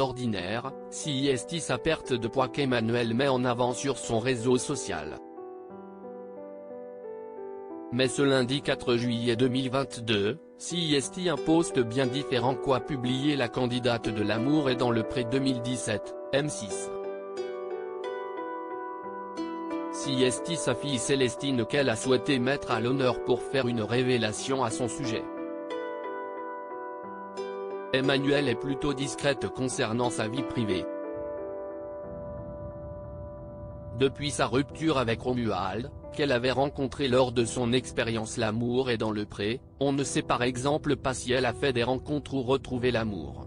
d'ordinaire, si est sa perte de poids qu'Emmanuel met en avant sur son réseau social. Mais ce lundi 4 juillet 2022, si est un post bien différent qu'a publié la candidate de L'amour est dans le pré 2017, M6. Si est sa fille Célestine qu'elle a souhaité mettre à l'honneur pour faire une révélation à son sujet. Emmanuel est plutôt discrète concernant sa vie privée. Depuis sa rupture avec Romuald, qu'elle avait rencontré lors de son expérience L'amour est dans le pré, on ne sait par exemple pas si elle a fait des rencontres ou retrouvé l'amour.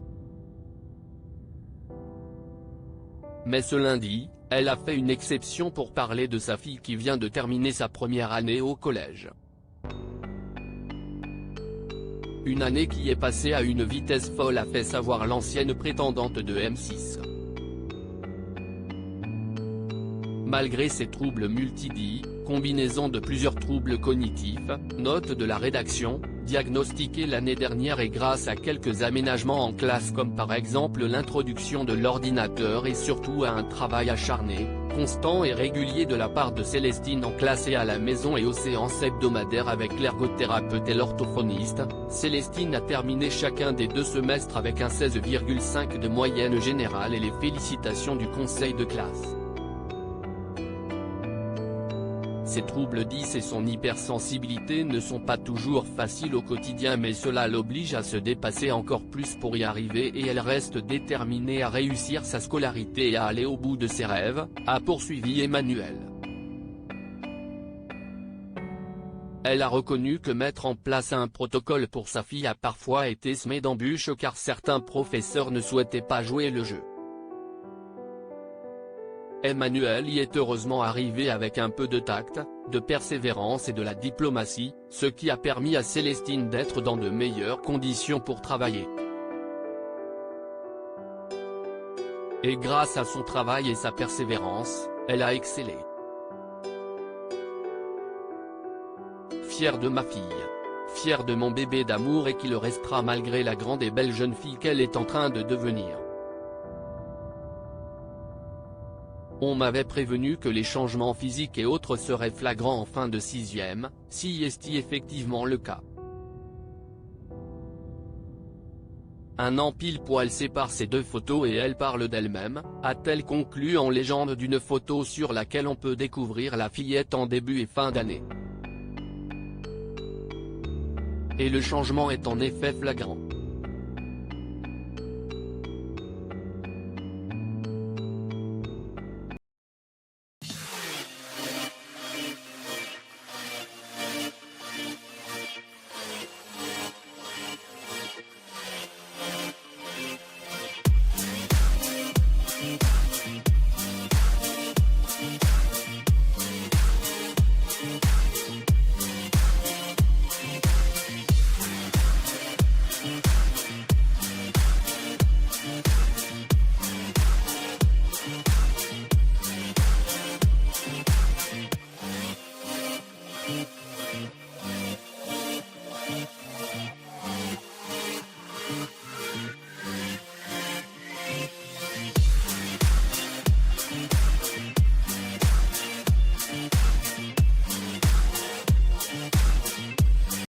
Mais ce lundi, elle a fait une exception pour parler de sa fille qui vient de terminer sa première année au collège. Une année qui est passée à une vitesse folle, a fait savoir l'ancienne prétendante de M6. Malgré ses troubles multidits, combinaison de plusieurs troubles cognitifs, note de la rédaction, diagnostiquée l'année dernière et grâce à quelques aménagements en classe comme par exemple l'introduction de l'ordinateur et surtout à un travail acharné, constant et régulier de la part de Célestine en classe et à la maison et aux séances hebdomadaires avec l'ergothérapeute et l'orthophoniste, Célestine a terminé chacun des 2 semestres avec un 16,5 de moyenne générale et les félicitations du conseil de classe. Ses troubles 10 et son hypersensibilité ne sont pas toujours faciles au quotidien, mais cela l'oblige à se dépasser encore plus pour y arriver et elle reste déterminée à réussir sa scolarité et à aller au bout de ses rêves, a poursuivi Emmanuel. Elle a reconnu que mettre en place un protocole pour sa fille a parfois été semé d'embûches car certains professeurs ne souhaitaient pas jouer le jeu. Emmanuel y est heureusement arrivé avec un peu de tact, de persévérance et de la diplomatie, ce qui a permis à Célestine d'être dans de meilleures conditions pour travailler. Et grâce à son travail et sa persévérance, elle a excellé. Fière de ma fille. Fière de mon bébé d'amour et qui le restera malgré la grande et belle jeune fille qu'elle est en train de devenir. On m'avait prévenu que les changements physiques et autres seraient flagrants en fin de 6e, si est effectivement le cas. Un an pile poil sépare ces 2 photos et elle parle d'elle-même, a-t-elle conclu en légende d'une photo sur laquelle on peut découvrir la fillette en début et fin d'année. Et le changement est en effet flagrant.